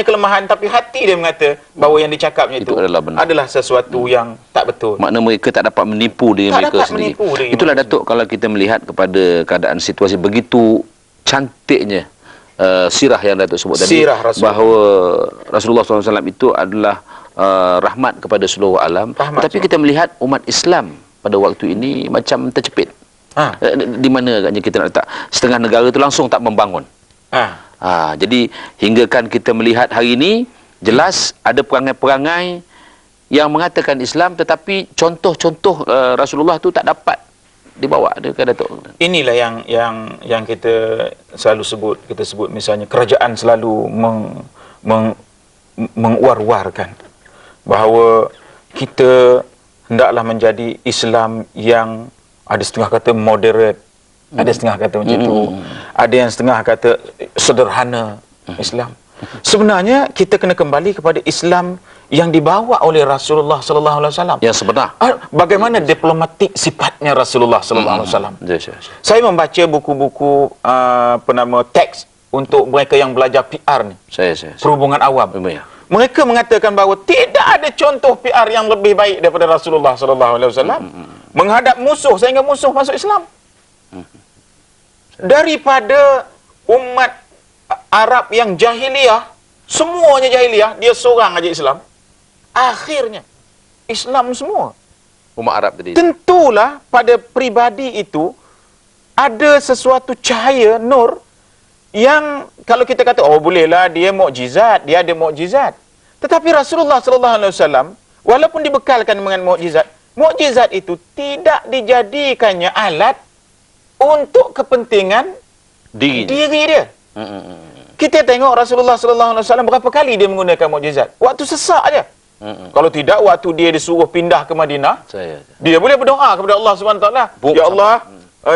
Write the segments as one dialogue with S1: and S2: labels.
S1: Tulisnya kelemahan, tapi hati dia mengata bahawa yang dicakapnya itu adalah sesuatu yang tak betul.
S2: Makna mereka tak dapat menipu diri mereka sendiri. Itulah Datuk, kalau kita melihat kepada keadaan situasi begitu cantiknya sirah yang Datuk sebut tadi, bahawa Rasulullah SAW itu adalah rahmat kepada seluruh alam. Tapi kita melihat umat Islam pada waktu ini macam tercepit. Di mana agaknya kita nak letak setengah negara itu langsung tak membangun. Jadi hinggakan kita melihat hari ini jelas ada perangai-perangai yang mengatakan Islam, tetapi contoh-contoh Rasulullah tu tak dapat dibawa. Datuk,
S1: inilah yang kita selalu sebut. Kita sebut misalnya kerajaan selalu menguar-uarkan bahawa kita hendaklah menjadi Islam yang ada setengah kata moderate, ada setengah kata macam itu, ada yang setengah kata sederhana Islam. Sebenarnya kita kena kembali kepada Islam yang dibawa oleh Rasulullah sallallahu alaihi wasallam.
S2: Yang sebenar.
S1: Bagaimana diplomatik sifatnya Rasulullah sallallahu alaihi wasallam. Saya membaca buku-buku teks untuk mereka yang belajar PR ni. Perhubungan awam. Mereka mengatakan bahawa tidak ada contoh PR yang lebih baik daripada Rasulullah sallallahu alaihi wasallam menghadap musuh sehingga musuh masuk Islam. Daripada umat Arab yang jahiliyah, semuanya jahiliyah, dia seorang aja Islam. Akhirnya Islam semua.
S2: Umat Arab tadi.
S1: Tentulah pada pribadi itu ada sesuatu cahaya nur yang kalau kita kata oh bolehlah dia mukjizat, dia ada mukjizat. Tetapi Rasulullah sallallahu alaihi wasallam walaupun dibekalkan dengan mukjizat, mukjizat itu tidak dijadikannya alat untuk kepentingan diri dia. Kita tengok Rasulullah sallallahu alaihi wasallam berapa kali dia menggunakan mukjizat. Waktu sesak aja. Kalau tidak waktu dia disuruh pindah ke Madinah, dia boleh berdoa kepada Allah Subhanahu Wa Taala, ya Allah,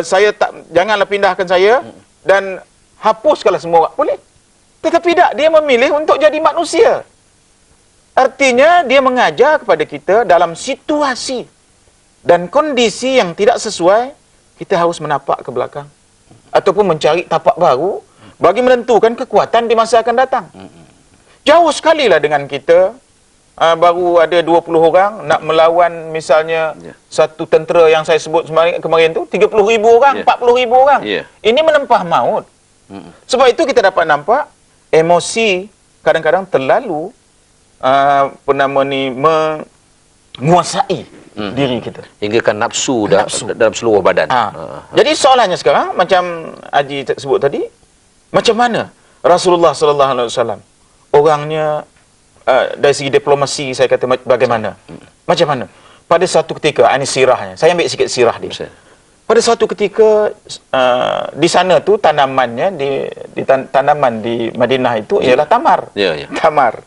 S1: saya janganlah pindahkan saya dan hapuskanlah semua orang. Boleh. Tetapi tidak, dia memilih untuk jadi manusia. Artinya dia mengajar kepada kita dalam situasi dan kondisi yang tidak sesuai, kita harus menapak ke belakang ataupun mencari tapak baru bagi menentukan kekuatan di masa akan datang. Jauh sekali lah dengan kita baru ada 20 orang nak melawan misalnya satu tentera yang saya sebut kemarin tu 30,000 orang, 40,000 orang. Ini menempah maut. Sebab itu kita dapat nampak emosi kadang-kadang terlalu menguasai diri kita.
S2: Hingga kan nafsu dalam seluruh badan.
S1: Jadi soalannya sekarang macam Haji sebut tadi, macam mana Rasulullah sallallahu alaihi wasallam orangnya dari segi diplomasi, saya kata bagaimana? Macam mana? Pada satu ketika, ini sirahnya. Saya ambil sikit sirah dia. Pada satu ketika di sana tu tanamannya tanaman di Madinah itu ialah tamar. Tamar.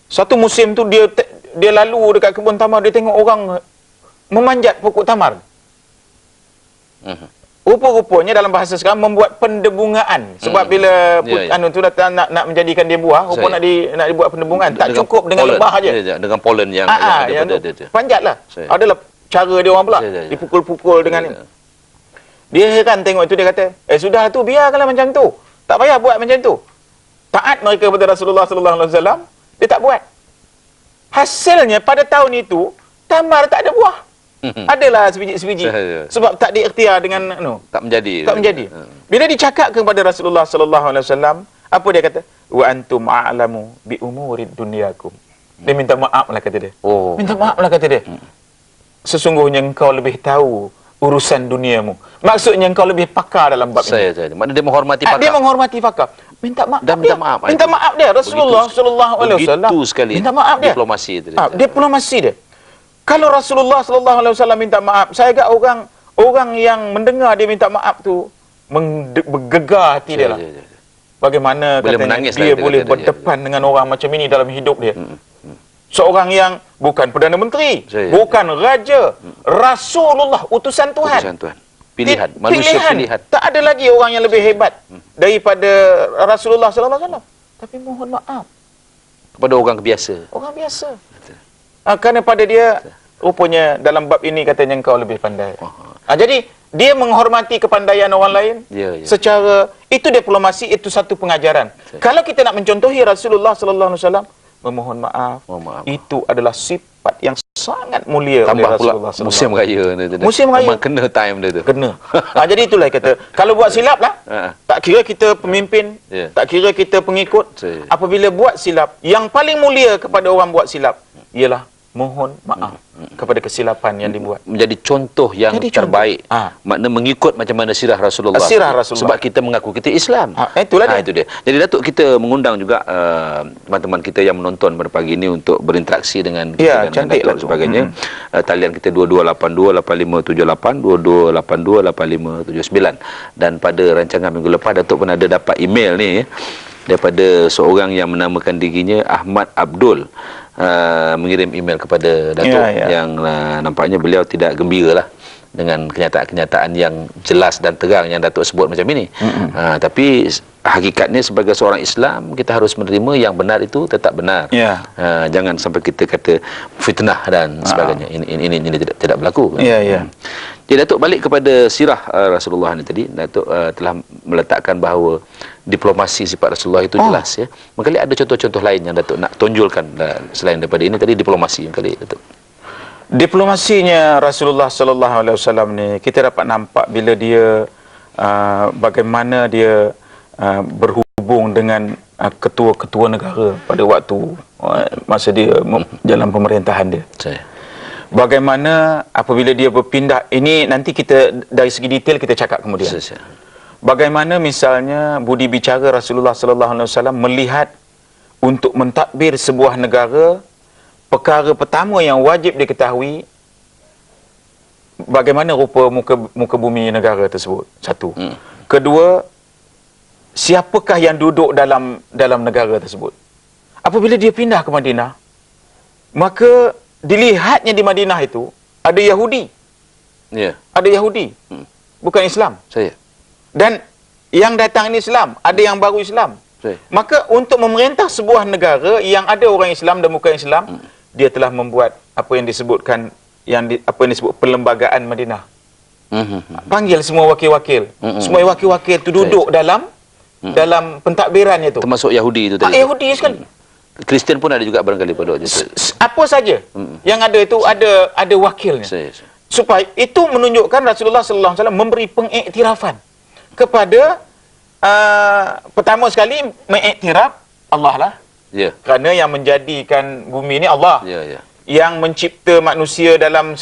S1: Satu musim tu dia lalu dekat kebun tamar, dia tengok orang memanjat pokok tamar. Rupa-rupanya dalam bahasa sekarang membuat pendebungan. Sebab bila anu tu datang nak menjadikan dia buah, rupa nak dibuat pendebungan. Tak cukup dengan lebah aja.
S2: Dengan polen yang ada pada dia.
S1: Panjatlah. Adalah cara dia orang pula. Dipukul-pukul dengan ni. Dia heran tengok itu, dia kata, sudah tu biarkanlah macam tu. Tak payah buat macam tu. Taat mereka kepada Rasulullah sallallahu alaihi wasallam, dia tak buat. Hasilnya pada tahun itu tamar tak ada buah. Adalah sebiji-sebiji. Sebab tak diikhtiar dengan
S2: tak menjadi.
S1: Tak menjadi. Bila dicakap kepada Rasulullah sallallahu alaihi wasallam, apa dia kata? Wa antum a'lamu bi umurid dunyakum. Dia minta maaf lah kata dia. Minta maaf lah kata dia. Sesungguhnya engkau lebih tahu urusan duniamu. Maksudnya engkau lebih pakar dalam bab ini.
S2: Maknanya dia menghormati pakar.
S1: Dia menghormati pakar. Minta maaf.
S2: Dan minta maaf.
S1: Minta maaf dia. Rasulullah sallallahu alaihi wasallam.
S2: Begitu sekali.
S1: Minta maaf dia.
S2: Diplomasi itu.
S1: Diplomasi dia. Kalau Rasulullah sallallahu alaihi wasallam minta maaf, saya agak orang yang mendengar dia minta maaf tu bergegar hati dia lah. Bagaimana katanya dia boleh berdepan dengan orang macam ini dalam hidup dia. Seorang yang bukan Perdana Menteri, bukan Raja, Rasulullah, utusan Tuhan.
S2: Pilihan, manusia pilihan.
S1: Tak ada lagi orang yang lebih hebat daripada Rasulullah sallallahu alaihi wasallam. Tapi mohon maaf
S2: kepada orang biasa.
S1: Orang biasa. Kerana pada dia rupanya dalam bab ini katanya engkau lebih pandai. Jadi dia menghormati kepandaian orang lain secara Itu diplomasi, itu satu pengajaran. Kalau kita nak mencontohi Rasulullah sallallahu alaihi wasallam, memohon maaf, itu adalah sifat yang sangat mulia oleh Rasulullah sallallahu alaihi wasallam.
S2: Musim raya tu.
S1: Musim raya.
S2: Memang kena time dia tu.
S1: Kena. Jadi itulah kata, kalau buat silap lah, tak kira kita pemimpin, tak kira kita pengikut, apabila buat silap, yang paling mulia kepada orang buat silap ialah mohon maaf kepada kesilapan yang dibuat.
S2: Menjadi contoh yang terbaik. Makna mengikut macam mana sirah Rasulullah. Sebab kita mengaku kita Islam.
S1: Itulah dia.
S2: Itu dia. Jadi Datuk, kita mengundang juga teman-teman kita yang menonton pada pagi ini untuk berinteraksi dengan kita dan Datuk dan sebagainya. Talian kita 2282-8578, 2282-8579. Dan pada rancangan minggu lepas, Datuk pun ada dapat email ni daripada seorang yang menamakan dirinya Ahmad Abdul. Mengirim email kepada Datuk yang nampaknya beliau tidak gembira lah dengan kenyataan-kenyataan yang jelas dan terang yang Datuk sebut macam ini. Tapi hakikatnya sebagai seorang Islam, kita harus menerima yang benar itu tetap benar. Jangan sampai kita kata fitnah dan sebagainya. Ini tidak berlaku. Jadi Datuk balik kepada sirah Rasulullah ini tadi, Datuk telah meletakkan bahawa diplomasi sifat Rasulullah itu jelas ya. Mungkin ada contoh-contoh lain yang Datuk nak tonjolkan selain daripada ini tadi, diplomasi kali Datuk.
S1: Diplomasinya Rasulullah sallallahu alaihi wasallam ni kita dapat nampak bila dia bagaimana dia berhubung dengan ketua-ketua negara pada waktu masa dia dalam pemerintahan dia. Bagaimana apabila dia berpindah, ini nanti kita dari segi detail kita cakap kemudian. Bagaimana misalnya budi bicara Rasulullah sallallahu alaihi wasallam melihat untuk mentadbir sebuah negara, perkara pertama yang wajib diketahui bagaimana rupa muka bumi negara tersebut. Satu. Kedua, siapakah yang duduk dalam negara tersebut. Apabila dia pindah ke Madinah, maka dilihatnya di Madinah itu ada Yahudi. Ada Yahudi. Bukan Islam. Dan yang datang ini Islam, ada yang baru Islam. Maka untuk memerintah sebuah negara yang ada orang Islam dan bukan Islam, dia telah membuat apa yang disebutkan apa yang disebut perlembagaan Madinah. Panggil semua wakil-wakil. Semua wakil-wakil itu duduk dalam pentadbirannya itu.
S2: Termasuk Yahudi itu tadi.
S1: Yahudi sekali.
S2: Kristian pun ada juga barangkali pada waktu itu.
S1: Apa saja yang ada itu ada wakilnya. Supaya itu menunjukkan Rasulullah sallallahu alaihi wasallam memberi pengiktirafan kepada pertama sekali mengiktiraf Allah lah. Kerana yang menjadikan bumi ini Allah. Yang mencipta manusia dalam